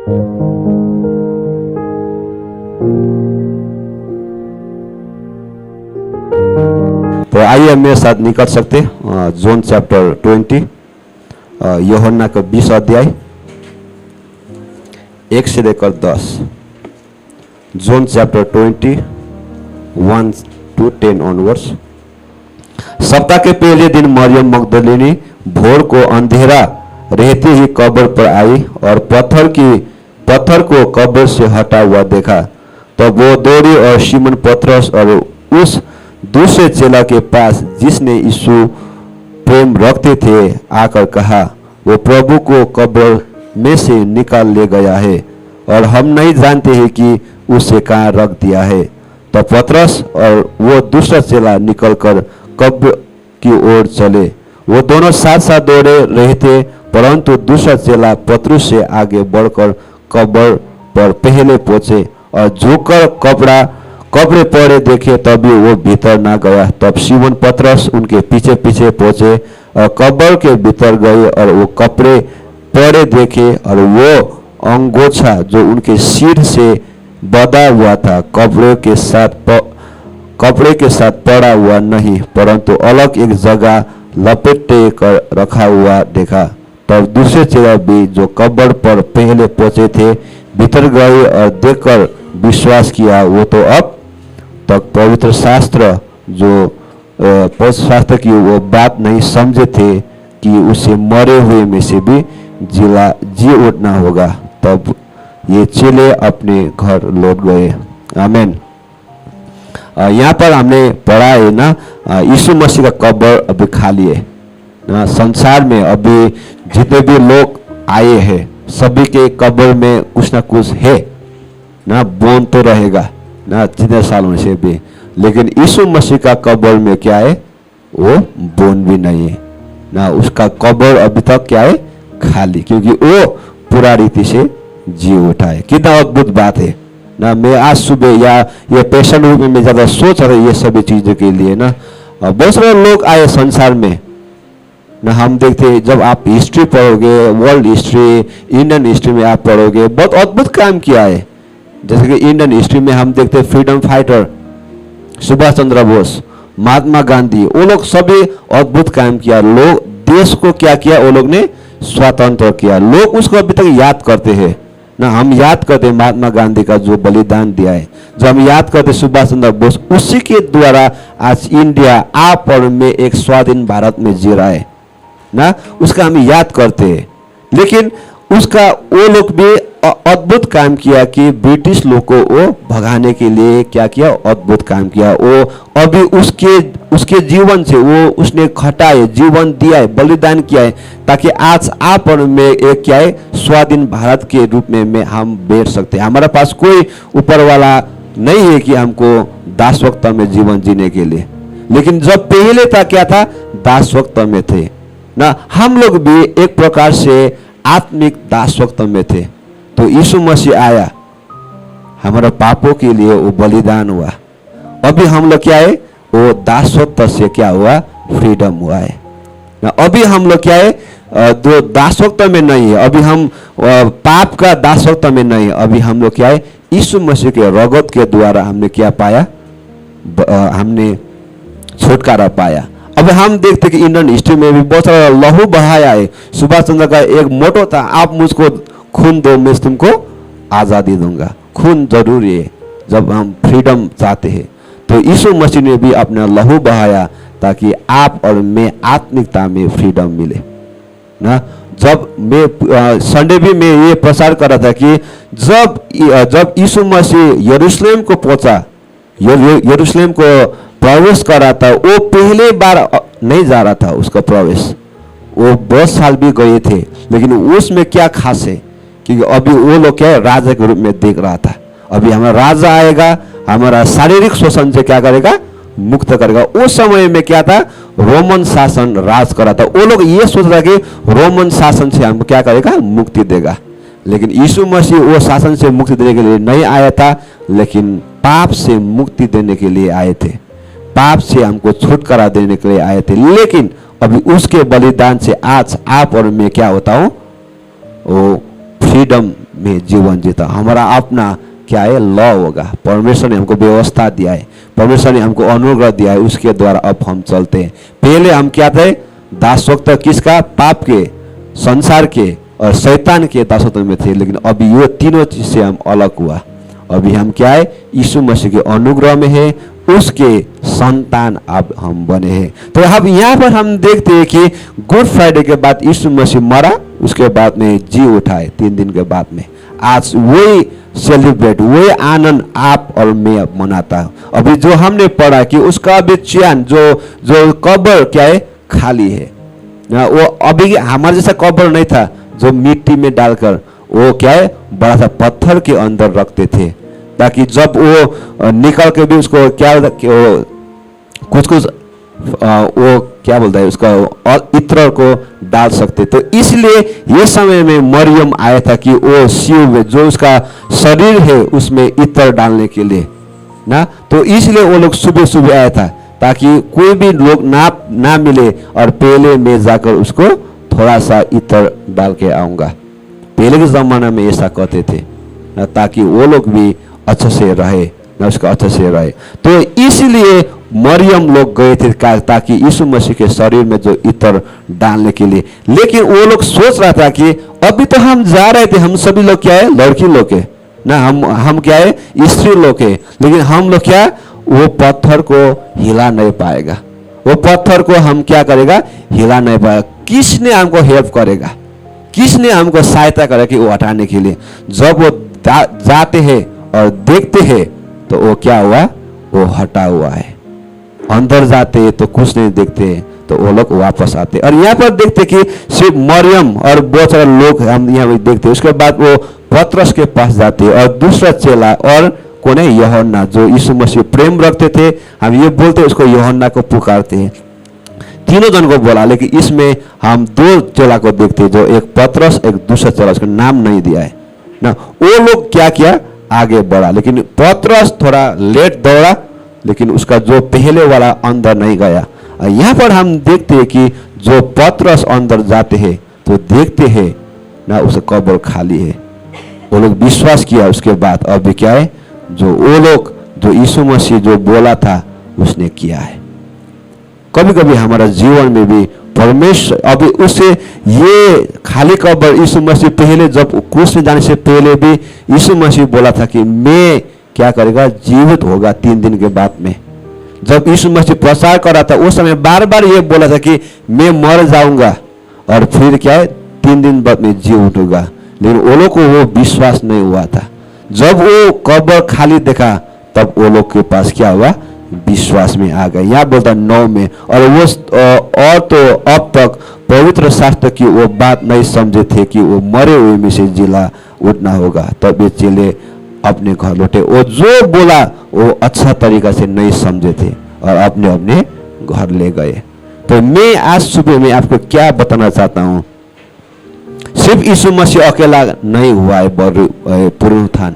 तो आइए मेरे साथ निकल सकते जॉन चैप्टर 20, यूहन्ना का 20 अध्याय 1 से लेकर 10। John chapter 20 1 to 10 onwards. सप्ताह के पहले दिन मरियम मगदलिनी भोर को अंधेरा रहते ही कब्र पर आई और पत्थर को कब्र से हटा हुआ देखा। तब वो दौड़ी और शिमोन पतरस और उस दूसरे चेला के पास जिसने यीशु प्रेम रखते थे आकर कहा, वो प्रभु को कब्र में से निकाल ले गया है और हम नहीं जानते हैं कि उसे कहाँ रख दिया है। तो पतरस और वो दूसरा चेला निकलकर कब्र की ओर चले। वो दोनों साथ साथ दौड़े रहे थे, परंतु दूसरा चेला पतरस से आगे बढ़कर कब्र पर पहले पहुंचे और झुककर कब्र पड़े देखे, तभी वो भीतर ना गया। तब शिमोन पतरस उनके पीछे पीछे पहुंचे और कब्र के भीतर गए और वो कपड़े पड़े देखे और वो अंगोछा जो उनके सिर से बंधा हुआ था कपड़े के साथ पड़ा हुआ नहीं, परंतु अलग एक जगह लपेटे कर रखा हुआ देखा। तब दूसरे चेला भी जो कब्र पर पहले पहुंचे थे भीतर गए और देखकर विश्वास किया। वो तो अब तक पवित्र शास्त्र की वो बात नहीं समझे थे कि उसे मरे हुए में से भी जी उठना होगा। तब ये चेले अपने घर लौट गए। आमीन। यहाँ पर हमने पढ़ा है ना, यीशु मसीह का कब्र अभी खाली है ना। संसार में अभी जितने भी लोग आए हैं सभी के कब्र में कुछ ना कुछ है ना, बोन तो रहेगा ना जितने सालों से भी, लेकिन यीशु मसीह का कब्र में क्या है, वो बोन भी नहीं है ना। उसका कब्र अभी तक क्या है, खाली, क्योंकि वो पूरा रीति से जी उठा है। कितना अद्भुत बात है ना। मैं आज सुबह या ये पेशेंट रूप में ज्यादा सोच रहा ये सभी चीजों के लिए ना। बहुत सारे लोग आए संसार में ना। हम देखते जब आप हिस्ट्री पढ़ोगे, वर्ल्ड हिस्ट्री, इंडियन हिस्ट्री में आप पढ़ोगे, बहुत अद्भुत काम किया है। जैसे कि इंडियन हिस्ट्री में हम देखते फ्रीडम फाइटर सुभाष चंद्र बोस, महात्मा गांधी, वो लोग सभी अद्भुत काम किया। लोग देश को क्या किया, वो लोग ने स्वतंत्र किया। लोग उसको अभी तक याद करते हैं ना। हम याद करते महात्मा गांधी का जो बलिदान दिया है, जो हम याद करते सुभाष चंद्र बोस, उसी के द्वारा आज इंडिया आप और मैं एक स्वाधीन भारत में जी रहा है ना। उसका हम याद करते हैं, लेकिन उसका वो लोग भी अद्भुत काम किया कि ब्रिटिश लोग को वो भगाने के लिए क्या किया, अद्भुत काम किया। वो अभी उसके जीवन से वो उसने खटा है, जीवन दिया है, बलिदान किया है, ताकि आज आप और मैं एक क्या है, स्वाधीन भारत के रूप में हम बैठ सकते हैं। हमारे पास कोई ऊपर वाला नहीं है कि हमको दासत्व में जीवन जीने के लिए, लेकिन जब पहले था क्या था, दासत्व में थे ना। हम लोग भी एक प्रकार से आत्मिक दासत्व में थे। तो यीशु मसीह आया, हमारे पापों के लिए वो बलिदान हुआ। अभी हम लोग क्या है, वो दासत्व से क्या हुआ, फ्रीडम हुआ है ना। अभी हम लोग क्या है, जो दासत्व में नहीं है, अभी हम पाप का दासत्व में नहीं, अभी हम लोग क्या है, यीशु मसीह के रगत के द्वारा हमने क्या पाया, हमने छुटकारा पाया। अब हम देखते कि इंडियन हिस्ट्री में भी बहुत सारा लहू बहाया है। सुभाष चंद्र का एक मोटो था, आप मुझको खून दो मैं तुमको आज़ादी दूंगा। खून जरूरी है जब हम फ्रीडम चाहते हैं। तो यीशु मसीह ने भी अपना लहू बहाया ताकि आप और मैं आत्मिकता में फ्रीडम मिले ना। जब मैं संडे भी मैं ये प्रचार कर रहा था कि जब यीशु मसीह यरूशलेम को पहुंचा, यरूशलेम को प्रवेश कर रहा था, वो पहले बार नहीं जा रहा था उसका प्रवेश, वो 10 साल भी गए थे, लेकिन उसमें क्या खास है, क्योंकि अभी वो लोग क्या राजा के रूप में देख रहा था। अभी हमारा राजा आएगा, हमारा शारीरिक शोषण से क्या करेगा, मुक्त करेगा। उस समय में क्या था, रोमन शासन राज कर रहा था। वो लोग ये सोच रहा कि रोमन शासन से हमको क्या करेगा, मुक्ति देगा। लेकिन यीशु मसीह वो शासन से मुक्ति देने के लिए नहीं आया था, लेकिन पाप से मुक्ति देने के लिए आए थे। पाप से हमको छुटकारा देने के लिए आए थे। लेकिन अभी उसके बलिदान से आज आप और मैं क्या होता हूँ, वो फ्रीडम में जीवन जीता। हमारा अपना क्या है, लॉ होगा। परमेश्वर ने हमको व्यवस्था दिया है, परमेश्वर ने हमको अनुग्रह दिया है, उसके द्वारा अब हम चलते हैं। पहले हम क्या थे, दासत्व किसका, पाप के, संसार के और शैतान के दासत्व में थे। लेकिन अभी ये तीनों चीज से हम अलग हुआ। अभी हम क्या है, यीशु मसीह के अनुग्रह में है, उसके संतान अब हम बने हैं। तो अब यहाँ पर हम देखते हैं कि गुड फ्राइडे के बाद यीशु मसीह मरा, उसके बाद में जी उठाए 3 दिन के बाद में। आज वही सेलिब्रेट, वही आनंद आप और मैं मनाता हूँ। अभी जो हमने पढ़ा कि उसका अभी चैन जो कब्र क्या है, खाली है ना। वो अभी हमारे जैसा कब्र नहीं था जो मिट्टी में डालकर, वो क्या है, बड़ा सा पत्थर के अंदर रखते थे, ताकि जब वो निकल के भी उसको क्या कुछ वो क्या बोलता है, उसका और इत्र को डाल सकते। तो इसलिए ये समय में मरियम आया था कि वो शिव में जो उसका शरीर है उसमें इत्र डालने के लिए ना। तो इसलिए वो लोग सुबह सुबह आया था, ताकि कोई भी लोग ना मिले और पहले मैं जाकर उसको थोड़ा सा इत्र डाल के आऊंगा। पहले के जमाना में ऐसा कहते थे ना, ताकि वो लोग भी अच्छे से रहे ना, उसका अच्छे से रहे। तो इसलिए मरियम लोग गए थे ताकि यीशु मसीह के शरीर में जो इत्र डालने के लिए। लेकिन वो लोग सोच रहा था कि अभी तो हम जा रहे थे, हम सभी लोग क्या है, लड़की लोग है ना, हम क्या है, स्त्री लोग है। लेकिन हम लोग क्या, वो पत्थर को हिला नहीं पाएगा, वो पत्थर को हम क्या करेगा, हिला नहीं पाएगा। किसने हमको हेल्प करेगा, किसने हमको सहायता करेगा कि वो हटाने के लिए। जब वो जाते हैं और देखते हैं तो वो क्या हुआ, वो हटा हुआ है। अंदर जाते तो कुछ नहीं देखते, तो वो लोग वापस आते। और यहाँ पर देखते कि सिर्फ मरियम और बहुत सारे लोग हम यहाँ पे देखते। उसके बाद वो पतरस के पास जाते और दूसरा चेला और कौन है, यूहन्ना, जो यीशु मसीह प्रेम रखते थे। हम ये बोलते उसको यूहन्ना को पुकारते हैं। तीनों जन को बोला, लेकिन इसमें हम 2 चेला को देखते हैं, जो एक पतरस, एक दूसरा चेला, उसका नाम नहीं दिया है ना। वो लोग क्या किया, आगे बढ़ा। लेकिन पतरस थोड़ा लेट दौड़ा, लेकिन उसका जो पहले वाला अंदर नहीं गया। यहाँ पर हम देखते हैं कि जो पतरस अंदर जाते हैं तो देखते हैं ना, उस कब्र खाली है। वो लोग विश्वास किया। उसके बाद अब क्या है, जो वो लोग जो यीशु मसीह जो बोला था उसने किया है। कभी कभी हमारा जीवन में भी परमेश्वर अभी उसे ये खाली कब्र, यीशु मसीह पहले जब क्रूस में जाने से पहले भी यीशु मसीह बोला था कि मैं क्या करेगा, जीवित होगा 3 दिन के बाद में। जब यीशु मसीह प्रचार कर रहा था उस समय बार बार ये बोला था कि मैं मर जाऊंगा और फिर क्या है, 3 दिन बाद में जी उठूंगा। लेकिन वो लोग को वो विश्वास नहीं हुआ था। जब वो कब्र खाली देखा तब वो लोग के पास क्या हुआ, विश्वास में आ गए। यहाँ बोलता 9 में, और वो और तो अब तक पवित्र शास्त्र की वो बात नहीं समझे थे कि वो मरे हुए में से जिला उठना होगा। तब ये चेले अपने घर लौटे। वो जो बोला वो अच्छा तरीका से नहीं समझे थे और अपने अपने घर ले गए। तो मैं आज सुबह में आपको क्या बताना चाहता हूँ, सिर्फ यीशु मसीह अकेला नहीं हुआ है पुनरुत्थान,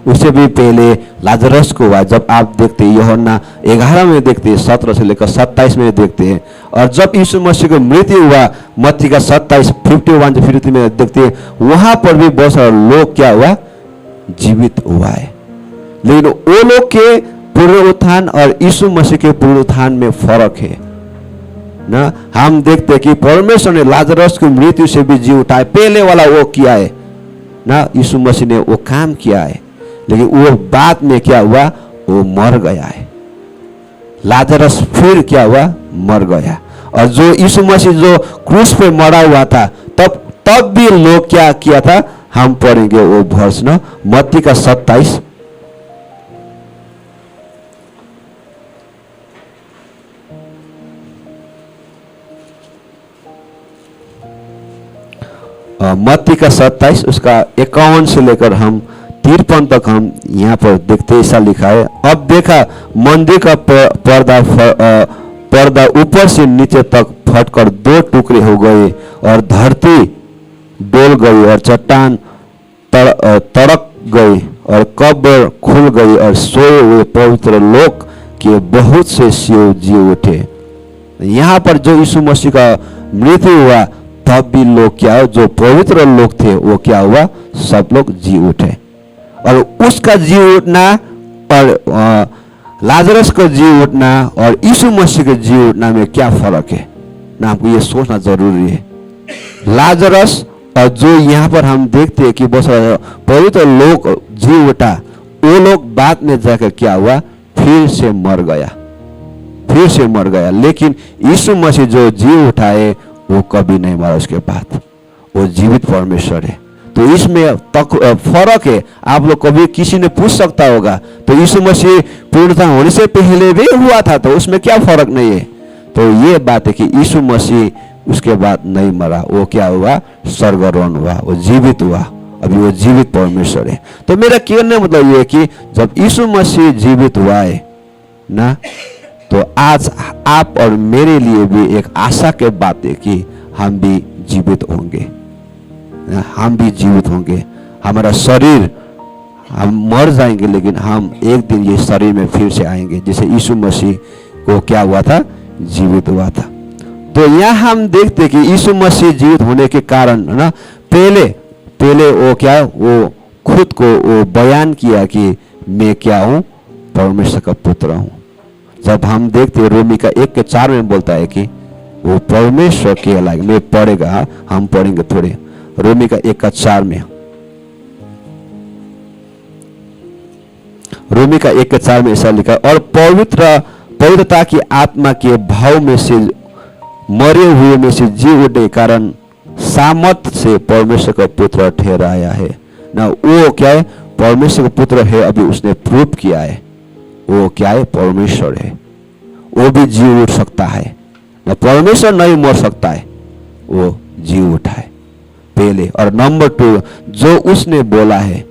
उससे भी पहले लाजरस को हुआ। जब आप देखते हैं यूहन्ना 11 में देखते हैं, 17 से लेकर 27 में देखते हैं। और जब यीशु मसीह को मृत्यु हुआ, मत्ती का 27 51 से 53 में देखते हैं, वहां पर भी बहुत सारे लोग क्या हुआ, जीवित हुआ है। लेकिन वो लोग के पुनरुत्थान और यीशु मसीह के पुनरुत्थान में फर्क है ना। हम देखते हैं कि परमेश्वर ने लाजरस को मृत्यु से भी जी उठाए, पहले वाला वो किया है ना, यीशु मसीह ने वो काम किया है। लेकिन वो बाद में क्या हुआ, वो मर गया है। लाजरस फिर क्या हुआ, मर गया। और जो यीशु मसीह जो क्रूस पे मरा हुआ था, तब भी लोग क्या किया था, हम पढ़ेंगे वो वर्ष ना, मत्ती का 27 मत्ती का 27 उसका 51 से लेकर हम 53 तक हम यहाँ पर देखते, ऐसा लिखा है। अब देखा मंदिर का पर्दा ऊपर से नीचे तक फटकर 2 टुकड़े हो गए और धरती डोल गई और चट्टान तड़क गई और कब्र खुल गई और सोए हुए पवित्र लोक के बहुत से शिव जी उठे। यहाँ पर जो यीशु मसीह का मृत्यु हुआ तब भी लोग क्या हो, जो पवित्र लोग थे वो क्या हुआ, सब लोग जी उठे। और उसका जी उठना और लाजरस का जी उठना और यीशु मसीह के जी उठना में क्या फर्क है ना, हमको ये सोचना जरूरी है। लाजरस और जो यहाँ पर हम देखते हैं कि बहुत पवित्र लोग जी उठा, वो लोग बाद में जाकर क्या हुआ, फिर से मर गया, फिर से मर गया। लेकिन यीशु मसीह जो जी उठाए वो कभी नहीं मरा, उसके बाद वो जीवित परमेश्वर है। तो इसमें फर्क है। आप लोग कभी किसी ने पूछ सकता होगा तो यीशु मसीह पूर्णता होने से पहले भी हुआ था, तो उसमें क्या फर्क नहीं है। तो ये बात है कि यीशु मसीह उसके बाद नहीं मरा, वो क्या हुआ, स्वर्गारोहण हुआ, वो जीवित हुआ, अभी वो जीवित परमेश्वर है। तो मेरा कहने मतलब ये है कि जब यीशु मसीह जीवित हुआ है ना, तो आज आप और मेरे लिए भी एक आशा के बात है कि हम भी जीवित होंगे, हम भी जीवित होंगे। हमारा शरीर, हम मर जाएंगे लेकिन हम एक दिन ये शरीर में फिर से आएंगे, जैसे यीशु मसीह को क्या हुआ था, जीवित हुआ था। तो यहाँ हम देखते कि यीशु मसीह जीवित होने के कारण है ना, पहले वो क्या, वो खुद को वो बयान किया कि मैं क्या हूँ, परमेश्वर का पुत्र हूँ। जब हम देखते रोमी का 1:4 में बोलता है कि वो परमेश्वर के लायक, मैं पढ़ेगा, हम पढ़ेंगे थोड़े, रोमी का 1:4 में, रोमी का 1:4 में ऐसा लिखा, और पवित्रता की आत्मा के भाव में से मरे हुए में से जी उठे कारण सामर्थ से परमेश्वर का पुत्र ठहराया है ना। वो क्या है, परमेश्वर का पुत्र है, अभी उसने प्रूव किया है वो क्या है, परमेश्वर है, वो भी जी उठ सकता है ना। परमेश्वर नहीं मर सकता है, वो जी उठा है पहले। और नंबर 2, जो उसने बोला है,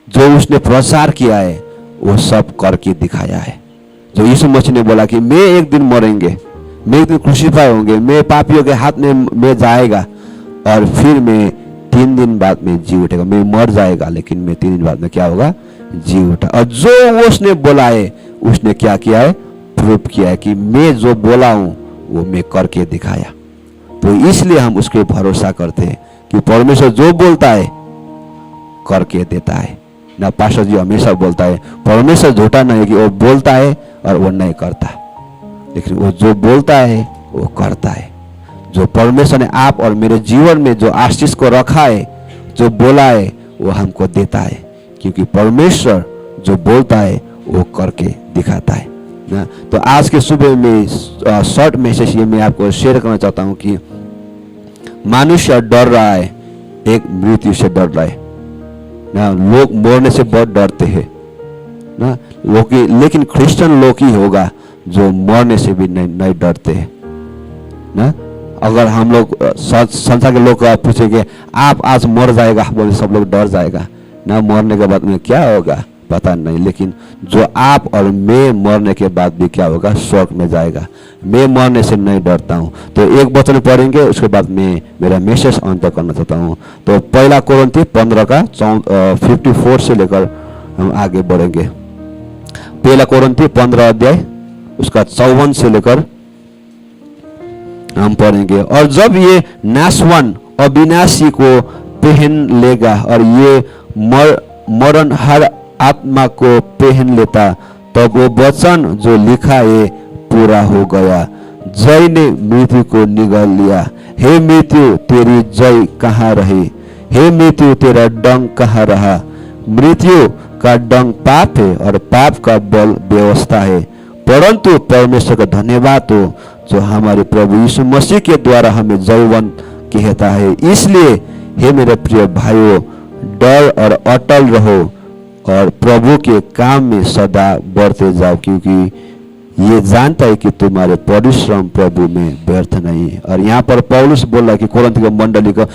जो उसने प्रचार किया है, वो सब करके दिखाया है। जो यीशु मसीह ने बोला कि मैं एक दिन मरेंगे, मैं एक दिन क्रूसिफाई होंगे, मैं पापियों के हाथ में मैं जाएगा और फिर मैं 3 दिन बाद में जी उठेगा। मैं मर जाएगा लेकिन मैं 3 दिन बाद में क्या होगा, जी उठा। और जो उसने बोला है उसने क्या किया है, प्रूव किया है कि मैं जो बोला हूं वो मैं करके दिखाया। तो इसलिए हम उसके भरोसा करते हैं कि परमेश्वर जो बोलता है करके देता है ना। पास्टर जी हमेशा बोलता है परमेश्वर झूठा नहीं है कि वो बोलता है और वो नहीं करता, लेकिन वो जो बोलता है वो करता है। जो परमेश्वर ने आप और मेरे जीवन में जो आशीष को रखा है, जो बोला है, वो हमको देता है, क्योंकि परमेश्वर जो बोलता है वो करके दिखाता है ना। तो आज के सुबह में शॉर्ट मैसेज ये मैं आपको शेयर करना चाहता हूँ कि मनुष्य डर रहा है, एक मृत्यु से डर रहा है ना। लोग मरने से बहुत डरते हैं ना, लेकिन क्रिश्चियन लोग ही होगा जो मरने से भी नहीं डरते हैं ना। अगर हम लोग संसार के लोग पूछेंगे आप आज मर जाएगा, बोले सब लोग डर जाएगा ना। मरने के बाद में क्या होगा पता नहीं, लेकिन जो आप और मैं मरने के बाद भी क्या होगा, स्वर्ग में जाएगा। मैं मरने से नहीं डरता हूँ। तो एक वचन पढ़ेंगे, उसके बाद मैं मेरा मैसेज अंत करना चाहता हूँ। तो 1 कोरिन्थी 15 का 54 से लेकर हम आगे बढ़ेंगे। 1 कोरिन्थी 15 अध्याय उसका 54 से लेकर हम पढ़ेंगे। और जब ये नाशवान अविनाशी को पहन लेगा और ये मरण हर आत्मा को पहन लेता, तब वो वचन जो लिखा है पूरा हो गया, जय ने मृत्यु को निगल लिया। हे मृत्यु तेरी जय कहाँ रही, हे मृत्यु तेरा डंक कहाँ रहा। मृत्यु का डंक पाप है और पाप का बल व्यवस्था है, परंतु परमेश्वर का धन्यवाद हो जो हमारे प्रभु यीशु मसीह के द्वारा हमें जयवंत कहता है। इसलिए हे मेरे प्रिय भाइयों, डर और अटल रहो और प्रभु के काम में सदा बढ़ते जाओ, क्योंकि ये जानता है कि तुम्हारे परिश्रम प्रभु में व्यर्थ नहीं है। और यहाँ पर पौलुस बोल रहा है कि कोरिन्थ की मंडली को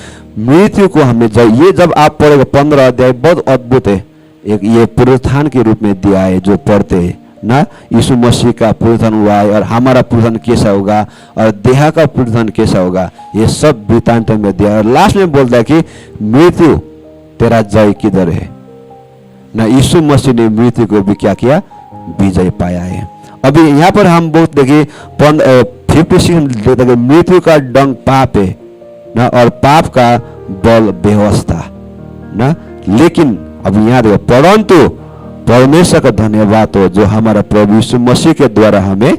मृत्यु को हमें ये जब आप पढ़ेगा 15 अध्याय बहुत अद्भुत है। एक ये पुनरुत्थान के रूप में दिया है जो पढ़ते हैं ना। यीशु मसीह का पुनरुत्थान हुआ है और हमारा पुनरुत्थान कैसा होगा और देह का पुनरुत्थान कैसा होगा, ये सब वृत्तांत में दिया है। और लास्ट में बोलता है कि मृत्यु तेरा जय किधर है ना। यीशु मसीह ने मृत्यु को भी क्या किया, विजय पाया है। अभी यहाँ पर हम बहुत देखिए 56 मृत्यु का डंक पाप है ना, और पाप का बल व्यवस्था ना। लेकिन अब यहाँ देखो, परंतु परमेश्वर का धन्यवाद हो जो हमारा प्रभु यीशु मसीह के द्वारा हमें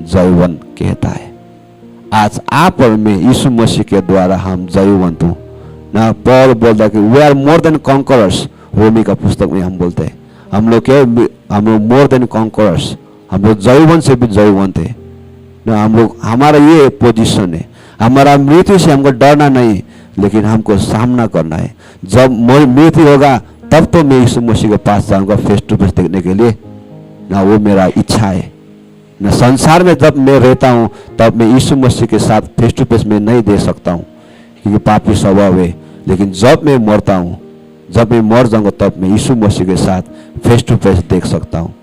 जयवंत कहता है। आज आप और मैं यीशु मसीह के द्वारा हम जयवंत हूँ ना। पौल बोलता है कि we are more than conquerors, रोमी का पुस्तक में हम बोलते हैं हम लोग क्या, हम लोग मोर देन कॉन्करर्स, हम लोग जयवंत से भी जयवंत है ना। हम लोग, हमारा ये पोजीशन है, हमारा मृत्यु से हमको डरना नहीं, लेकिन हमको सामना करना है। जब मृत्यु होगा तब तो मैं यीशु मसीह के पास जाऊंगा फेस टू फेस देखने के लिए ना, वो मेरा इच्छा है ना। संसार में जब मैं रहता हूँ तब मैं यीशु मसीह के साथ फेस टू फेस में नहीं दे सकता हूँ क्योंकि पापी स्वभाव है। लेकिन जब मैं मरता हूँ, जब मैं मर जाऊंगा तब मैं यीशु मसीह के साथ फेस टू फेस देख सकता हूँ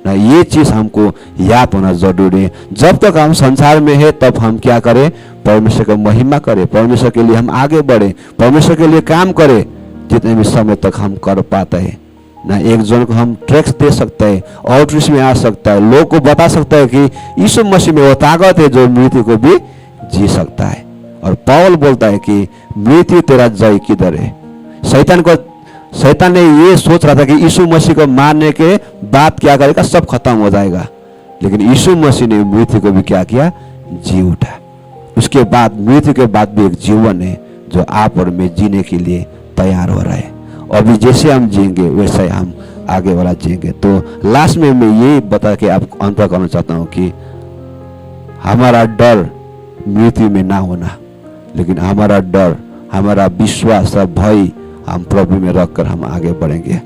ना। ये चीज हमको याद होना जरूरी है। जब तक हम संसार में है तब हम क्या करें, परमेश्वर का महिमा करें, परमेश्वर के लिए हम आगे बढ़े, परमेश्वर के लिए काम करें जितने भी समय तक हम कर पाते हैं ना। एक जन को हम ट्रैक्स दे सकते हैं, आउटरीच में आ सकता है, लोग को बता सकता है कि यीशु मसीह में वो ताकत है जो मृत्यु को भी जी सकता है। और पौल बोलता है कि मृत्यु तेरा जय किधर है। शैतान ने ये सोच रहा था कि यीशु मसीह को मारने के बाद क्या करेगा, सब खत्म हो जाएगा। लेकिन यीशु मसीह ने मृत्यु को भी क्या किया, जी उठा। उसके बाद मृत्यु के बाद भी एक जीवन है जो आप और मैं जीने के लिए तैयार हो रहा है। अभी जैसे हम जिएंगे वैसे हम आगे वाला जिएंगे। तो लास्ट में मैं ये बता के आपको अंत करना चाहता हूँ कि हमारा डर मृत्यु में ना होना, लेकिन हमारा डर, हमारा विश्वास और भय हम प्रभु में रखकर हम आगे बढ़ेंगे।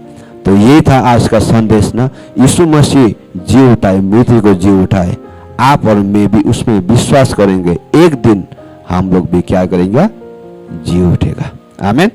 तो यही था आज का संदेश ना। यीशु मसीह जी उठाए, मृत्यु को जी उठाए, आप और मैं भी उसमें विश्वास करेंगे, एक दिन हम लोग भी क्या करेंगे, जी उठेगा। आमीन।